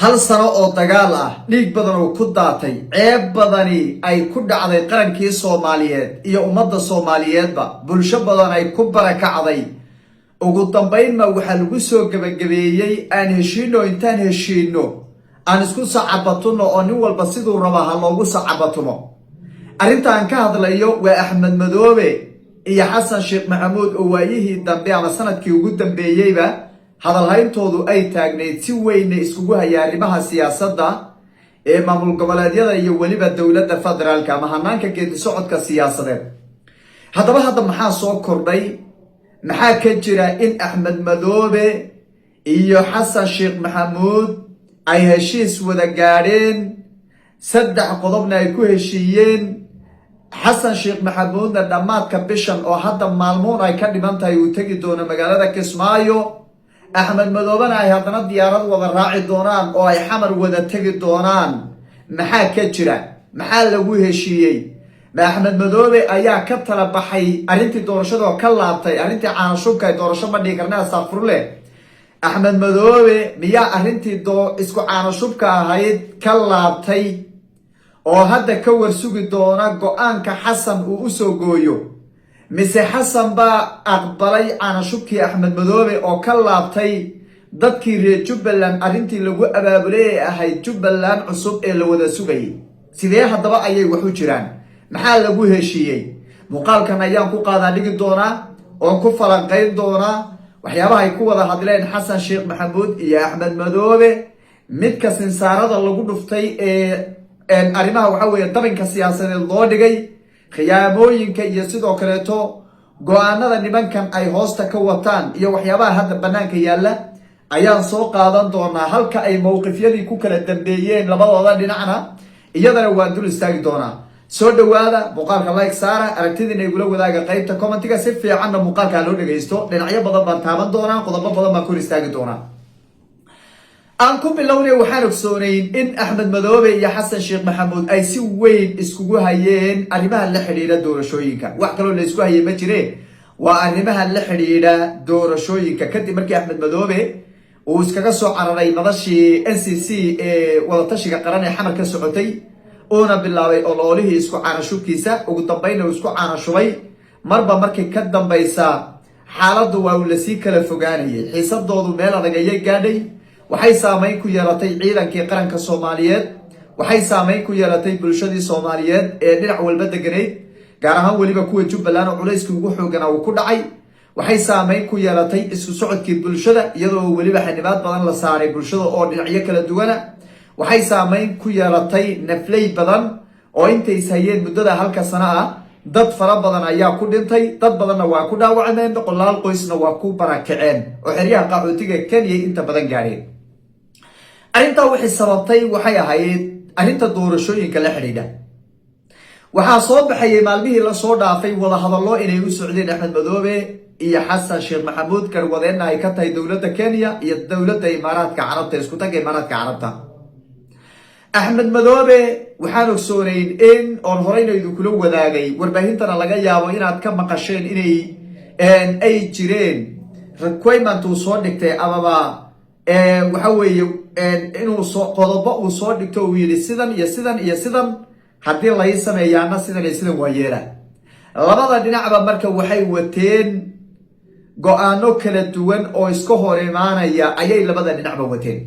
hal sano oo dagaal ah dhiig badan oo ku daatay ceeb badani ay ku dhacday qarankii Soomaaliyeed iyo ummadda Soomaaliyeedba bulsho badan ay ku barakacday ugu dambeyn ma waxa lagu soo gabagabeeyay aan heshiino aan isku sacabatno oo nin walba sidoo raba ha loogu sacabatumo arintan ka hadlayo waa Axmed Madoobe iyo Xasan Sheekh Maxamuud oo waayihii dambe ama sanadkii ugu dambeeyayba hadal hayntoodu ay taagneed si weyn iskugu hayaan arrimaha siyaasadda ee maamul goboleedyada iyo waliba dawladda federaalka ama hanaanka geedi socodka siyaasadeed hadda maxaa soo kordhay maxaa ka jira in Axmed Madoobe iyo Xasan Sheekh Maxamuud ay heshiis wada gaadheen saddex qodobna ay ku heshiiyeen Xasan Sheekh Maxamuudna dhamaadka bishan oo hadda maalmoon ay ka dhiman tahay uu tagi doono magaalada Kismaayo Axmed Madoobena ay haddana diyaarad wada raaci doonaan oo ay xamar wada tagi doonaan maxaa ka jira maxaa lagu heshiiyey ma Axmed Madoobe ayaa ka tala baxay arrintii doorashada oo ka laabtay arrintii caanshubka ay doorasho ma dhigi karnaa saafurle Axmed Madoobe miyaa arrintii isku caanshubka ahayd ka laabtay oo hadda ka warsugi doona go'aanka Xasan uu u soo gooyo mise Xasan baa aqbalay caanshubkii Axmed Madoobe oo ka laabtay dadkii reer Jubbaland arrintii lagu abaabulay ahayd Jubbaland cusub ee la wada sugay sidee haddaba ayay wax u jiraan maxaa lagu heshiiyey muuqaalkan ayaan ku qaadaa dhigi doonaa oo ku falanqayn doonaa waxyaabaha ay ku wada hadleen Xasan Sheekh Maxamuud iyo Axmed Madoobe midka sinsaarada lagu dhuftay ee arrimaha waxa weeye dabinka siyaasadeed loo dhigay khiyaamooyinka iyo sidoo kaleeto go'aanada nimankan ay hoosta ka wataan iyo waxyaabaha hadda banaanka yaalla ayaan soo qaadan doonaa halka ay mowqifyadii ku kala dambeeyeen labadooda dhinacna iyadana waan dul istaagi doonaa soo dhawaada muuqaalka like saara aragtidiina igula wadaaga qaybta commentiga si fiicanna muuqaalka loo dhageysto dhinacyo badan baan taaban doonaa qodobo badan baan ku istaagi doonaa aan ku bilownay waxaan ogsoonayn in Axmed Madoobe iyo Xasan Sheekh Maxamuud ay si weyn iskugu hayeen arrimaha la xiriira doorashooyinka wax kale oo la isku hayay ma jireen waa arrimaha la xiriira doorashooyinka kadib markii Axmed Madoobe uu iskaga soo cararay madashii NCC ee wada tashiga qaran ee xamar ka socotay una bilaabay ololihii isku caanashubkiisa ugu dambeynna uu isku caanashubay marba markii ka dambaysa xaaladdu waa uu la sii kala fogaanayay xiisadoodu meel adag ayay gaadhay waxay saameyn ku yeelatay ciidankii qaranka Soomaaliyeed waxay saameyn ku yeelatay bulshadii Soomaaliyeed ee dhinac walba deganeyd gaar ahaan waliba kuwa Jubbaland oo culayskii ugu xoogana uu ku dhacay waxay saameyn ku yeelatay isku socodkii bulshada iyadoo waliba xanibaad badan la saaray bulshada oo dhinacyo kala duwana waxay saameyn ku yeelatay naflay badan oo intay hayeen muddada halka sano ah dad fara badan ayaa ku dhintay dad badanna waa ku dhaawacmeen boqolaal qoysna waa ku barakaceen oo xeryaha qaxootiga Kenya inta badan gaareen arrinta wixii sababtay waxay ahayd arrinta doorashooyinka la xiriira waxaa soo baxay maalmihii la soo dhaafay wada hadallo inay u socdeen Axmed Madoobe iyo Xasan Sheekh Maxamuud karwadeena ay ka tahay dawladda Kenya iyo dawladda Imaaraadka Carabta isku tag Imaaraadka Carabta Axmed Madoobe waxaan ogsoonayn in oo horeyna idinku la wadaagay warbaahintana laga yaabo inaad ka maqasheen inay ay jireen requirement uu soo dhigtay amaba waxa weeye inuu soo qodobo uu soo dhigto uu yiri sidan iyo sidan iyo sidan haddii la sameeyaana sidan iyo sidan waa yeela labada dhinacba marka waxay wateen go'aano kala duwan oo iska hor imaanaya ayay labada dhinacba wateen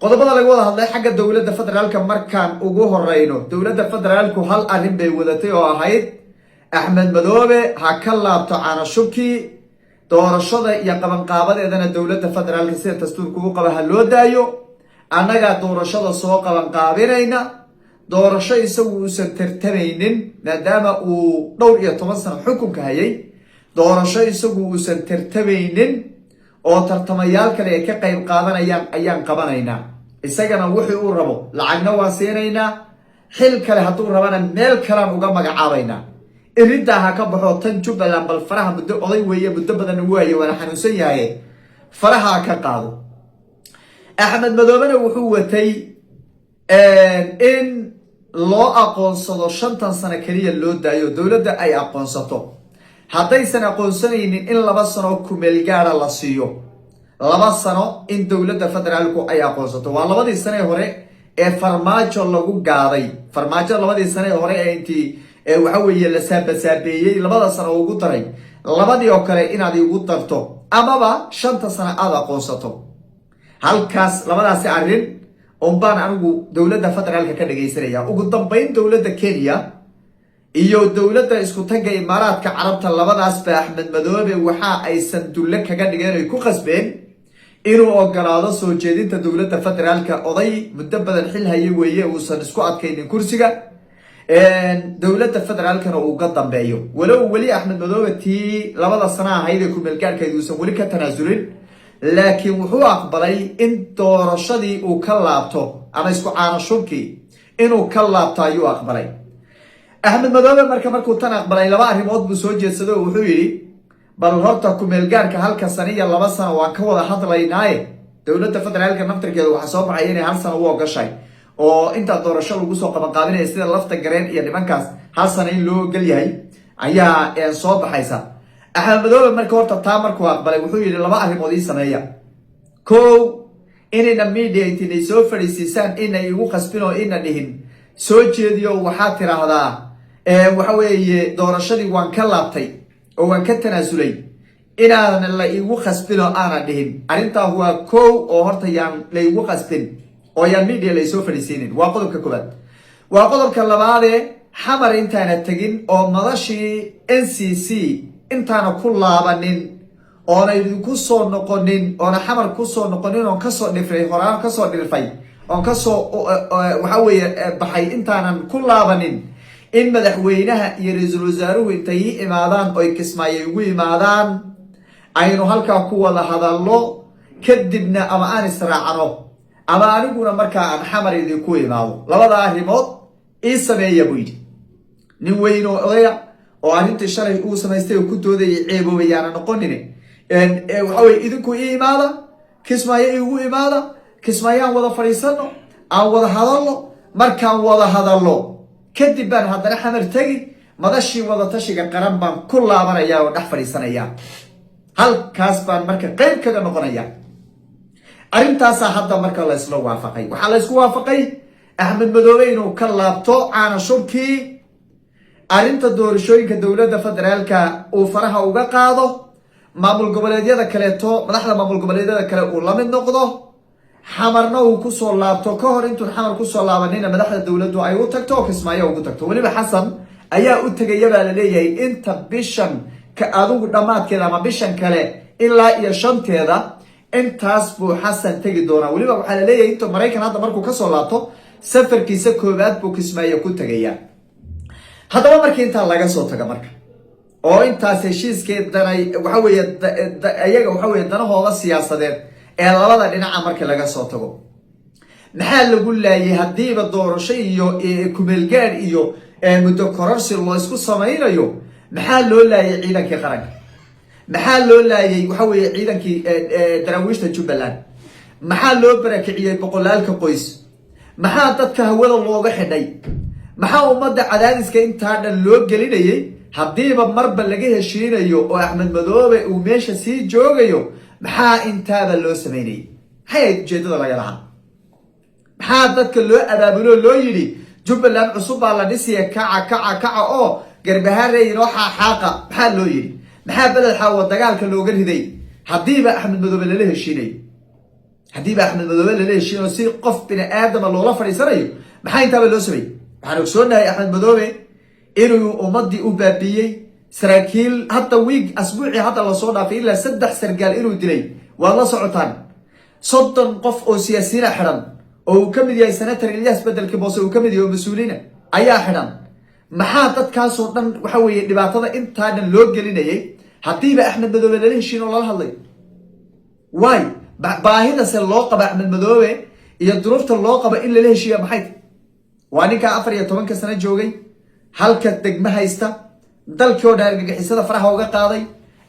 qodobada laga wada hadlay xagga dawladda federaalka markaan ugu horeyno dawladda federaalku hal arrin bay wadatay oo ahayd Axmed Madoobe ha ka laabto caanashubkii doorashada iyo qabanqaabadeedana dawladda federaalka sida dastuurku u qaba ha loo daayo annaga doorashada soo qabanqaabinayna doorasho isagu uusan tartamaynin maadaama uu dhowr iyo 10 sano xukunka hayay doorasho isagu uusan tartamaynin oo tartamayaal kale ay ka qayb qaadanayaan ayaan qabanaynaa isagana wuxuu uu rabo lacagna waa siinaynaa xil kale hadduu rabana meel kale uga magacaabaynaa irinta ha ka baxo tan Jubbaland bal faraha muddo oday weeye muddo badan uu waayo wala xanuunsan yahay faraha ka qaado Axmed Madoobe wuxuu watay in loo aqoonsado 5 sano kaliya loo daayo dawladda ay aqoonsato haddaysan aqoonsanaynin in 2 sano ku meel gaara la siiyo laba sano in dowladda federaalku ay aqoonsato. waa labadii sane hore ee farmaajo lagu gaaday. farmaajo labadii sane hore ee intii waxa weeye la saabasaabeeyey labada sano ugu daray labadii oo kale inaad igu darto amaba 5 sano aad aqoonsato. halkaas labadaasi arrin baan anigu dowladda federaalka ka dhageysanaya. ugu dambeyn dowladda Kenya iyo dowladda isku tagga Imaaraadka Carabta labadaas ba Axmed Madoobe waxa ay sandulle kaga dhigeen ay ku qasbeen inuu ogolaado soo jeedinta dowladda federaalka. oday muddo badan xil hayay weeye uusan isku adkaynin kursiga dowladda federaalkana uu ka dambeeyo. walow wali Axmed Madoobe tii labada sano ahayd ku meelgaarkeedu uusan wali ka tanaasulin, laakiin wuxuu aqbalay in doorashadii uu ka laabto ama isku caanashubkii inuu ka laabto ayuu aqbalay. Axmed Madoobe markuu tan aqbalay laba arrimood buu soo jeedsaday oo wuxuu yiri bal horta ku meelgaarka halka sano iyo 2 sano waan ka wada hadlaynaaye dowladda federaalka naftirkeedu waxa soo baxay inay 1 sano u ogashay oo inta doorasho lagu soo qaban qaabinay sida lafta gareen iyo nimankaas 1 sano in loo gal yahay ayaa soo baxaysa. Axmed Madoobe horta taa markuu aqbalay wuxuu yiri laba arrimood ii sameeya. koow inayna media inay soo fariisisaan inay igu qasbin oo ina dhihin soo jeediyo waxaa tiraahdaa waxa weeye doorashadii waan ka laabtay oo waan ka tanaasulay inaan la igu qasbin oo aana dhihin. arrintaa waa koow oo horta yaan la igu qasbin oo yaan media la soo fariisinin. waa qodobka koobaad. waa qodobka labaad xamar intaana tagin oo madashii NCC intaana ku laabanin oona idinku soo noqonin oona xamar ku soo noqonin oo ka soo dhifray horaan ka soo dhirfay oo ka soo waxa weeye baxay intaanan ku laabanin in madaxweynaha iyo ra'iisul wasaaruhu intay imaadaan oo Kismaayo ugu imaadaan aynu halka ku wada hadallo kadibna ama aan israacano ama aniguna markaa aan xamar idinku imaado. labada arrimood ii sameeya buu yiri. nin weyn oo odaya oo arrintii shalay uu samaystay oo ku doodayay ceeboobayaan noqonin waxa weeye idinku imaada Kismaayo igu imaada Kismaayaan wada fariisano aan wada hadallo markaan wada hadallo kadib baan haddana xamar tagi madashii wada tashiga qaran baan ku laabanaya oo dhex fariisanaya. halkaas baan marka qayb kaga noqonaya. arrintaas hadda marka la isla waafaqay waxa la isku waafaqay Axmed Madoobe inuu ka laabto caanashubkii arrinta doorashooyinka dowladda federaalka uu faraha uga qaado maamul goboleedyada kale madaxda maamul goboleedyada kale uu la mid noqdo xamarna uu ku soo laabto ka hor intuu xamar ku soo laabanina madaxda dowladdu ay u tagto Kismaayo ugu tagto. waliba Xasan ayaa u tagaya baa la leeyahay inta bishan ka adigu dhamaadkeeda ama bishan kale ilaa iyo 5teeda intaas buu Xasan tagi doonaa. waliba waxa la leeyahay inta Mareykan hadda markuu ka soo laabto safarkiisa koobaad buu Kismaayo ku tagaya. haddaba markii inta laga soo taga marka oo intaas heshiiskeedana waxa weeye ayaga waxa weeye danahooda siyaasadeed ee labada dhinaca markii laga soo tago maxaa lagu laayay hadiiba doorasho iyo kumeelgaar iyo muddo kororsi loo isku samaynayo. maxaa loo laayay ciidankii qaranka? maxaa loo laayay waxa weeye ciidankii daraawiishta Jubbaland? maxaa loo barakiciyay boqolaalka qoys? maxaa dadka hawada looga xidhay? maxaa ummadda cadaadiska intaa dhan loo gelinayay hadiiba marba laga heshiinayo oo Axmed Madoobe uu meesha sii joogayo? maxaa intaaba loo sameeyay? maxay ujeedada laga lahaa? maxaa dadka loo abaabulo loo yiri Jubbaland cusub baa la dhisay kaca oo garbahaare inoo xaaqa? maxaa loo yiri? maxaa balad xawa dagaalka looga riday hadiiba Axmed Madoobe la heshiinay? hadiiba Axmed Madoobe la heshiino si qof bini aadam loola fariisanayo maxaa intaaba loo sameeyay? waxaan ogsoonahay Axmed Madoobe inuu ummadii u baabiyay saraakiil hadda wiig asbuuci hadda la soo dhaafay ilaa 3 sargaal inuu dilay. waa la socotaan 30 qof oo siyaasiyiin xiran oo uu kamid yahay senator Ilyas Bedelki Boose uu kamid yahay mas'uuliin ayaa xiran. maxaa dadkaas oo dhan waxa weeye dhibaatada inta dhan loo gelinayay hadiiba Axmed Madoobe la heshiino la hadlay? way baahida se loo qaba Axmed Madoobe iyo duruufta loo qaba in la heshiiyo maxay? waa ninka 14 sano joogay halka degma haysta dalkii oo dhaargagixisada faraha uga qaaday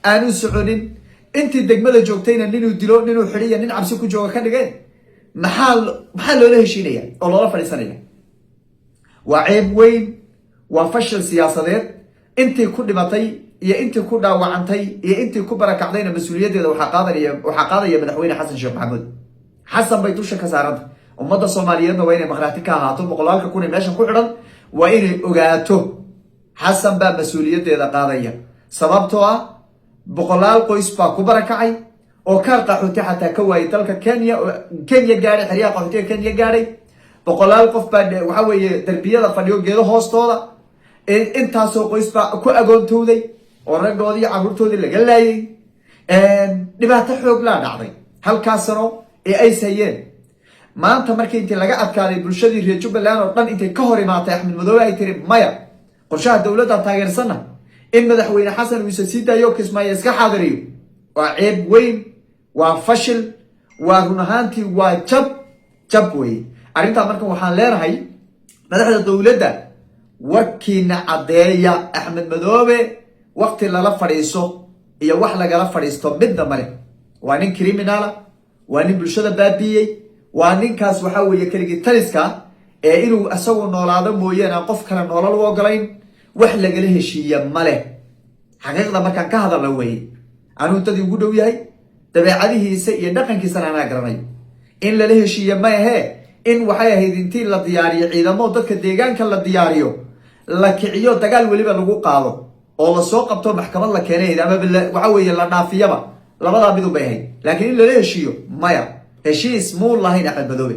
aanu soconin intii degmada joogtayna ninuu dilo ninuu xiriyo nin cabsi ku jooga ka dhigay. maxaa loola heshiinaya oo loola fadhiisanaya? waa ceeb weyn, waa fashil siyaasadeed. intii ku dhimatay iyo intii ku dhaawacantay iyo intii ku barakacdayna mas-uuliyadeeda waxaa qaadaya madaxweyne xasan sheekh maxamuud. xasan bay dusha ka saaranta. ummadda soomaaliyeedna waa inay markhaati ka ahaato. boqolaalka kun ee meeshan ku xidhan waa inay ogaato xasan baa mas-uuliyadeeda qaadaya. sababtoo ah boqolaal qoys baa ku barakacay oo kaar qaxooti xataa ka waayay dalka kenya gaadhay, xeryaha qaxootiga kenya gaadhay. boqolaal qof baa waxa weeye darbiyada fadhiyo geedo hoostooda. intaasoo qoys baa ku agoontowday oo raggoodii iyo carruurtoodii laga laayay. dhibaato xoog laa dhacday halkaas sano ee ay sayeen. maanta markii intii laga adkaaday bulshadii reer jubbaland oo dhan intay ka hor imaatay axmed madoobe ay tiri maya, qorshaha dowladda taageersana in madaxweyne xasan uu sii daayo kismaayo iska xaadiriyo, waa ceeb weyn, waa fashil, waa run ahaantii waa jab weeye. arrintaa marka waxaan leenahay madaxda dowladda warkiina caddeeya. axmed madoobe waqti lala fadhiiso iyo wax lagala fadhiisto midna male. waa nin criminala, waa nin bulshada baabiiyey, waa ninkaas waxa weeye keligii taliska ee inuu isagu noolaado mooyeen aan qof kale noolal u ogolayn. wax lagala heshiiya male. xaqiiqda markaan ka hadalna weeye anuu dadii ugu dhow yahay, dabeecadihiisa iyo dhaqankiisana anaa garanayo. in lala heshiiya ma ahee in waxay ahayd intii la diyaariyo ciidamo dadka deegaanka la diyaariyo, la kiciyo, dagaal weliba lagu qaado oo lasoo qabto maxkamad la keenay ama waxa weeye la dhaafiyaba. labadaa midun bay ahayd. laakiin in lala heshiiyo maya. heshiis muu lahayn axmed madoobe.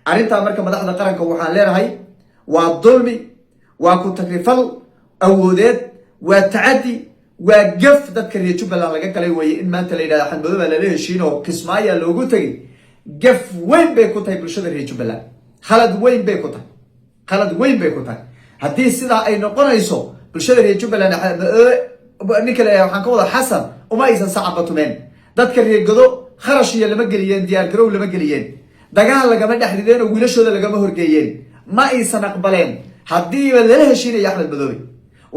arrintaa marka madaxda qaranka waxaan leenahay waa dulmi, waa ku takrifal awoodeed, waa tacaddi, waa gaf dadka reer jubbaland laga galay weeye. in maanta la yidhahdo axmed madoobe lala heshiin oo kismaayo loogu tegay, gaf weyn bay ku tahay bulshada reer jubbaland. khalad weyn bay ku tahay. haddii sidaa ay noqonayso bulshada reer jubbaland ninka le waxaan ka wada xasan uma aysan sacabatumeen. dadka reer godo kharash iyo lama geliyeen, diyaar garow lama geliyeen, dagaal lagama dhexrideen oo wiilashooda lagama horgeeyeen, ma aysan aqbaleen haddiiba lala heshiinaya axmed madoobe.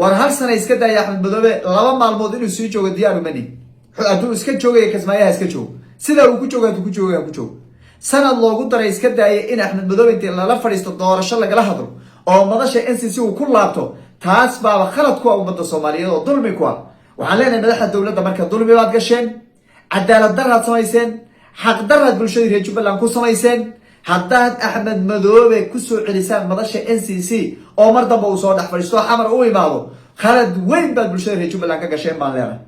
war hal sana iska daaya axmed madoobe 2 maalmood inuu sii joogo diyaar uma nihin. hadduu iska joogaya kismaayaha iska joogo, sidaa uu ku joogo hadduu ku joogo sanad loogu daray iska daayay in axmed madoobe intii lala fadhiisto doorasho lagala hadlo oo madasha NCC uu ku laabto. taas baaba khalad ku ah ummadda soomaaliyeed oo dulmi ku ah. waxaan leenahay madaxda dowladda marka dulmi baad gasheen, cadaalad daraad samayseen, xaq daraad bulshadii reer jubbaland ku samayseen. haddaad axmed madoobe ku soo celisaan madasha NCC oo mar damba uu soo dhex fadhiisto xamar u imaado, khalad weyn baad bulshada reer jubbaland ka gasheen baan leenahay.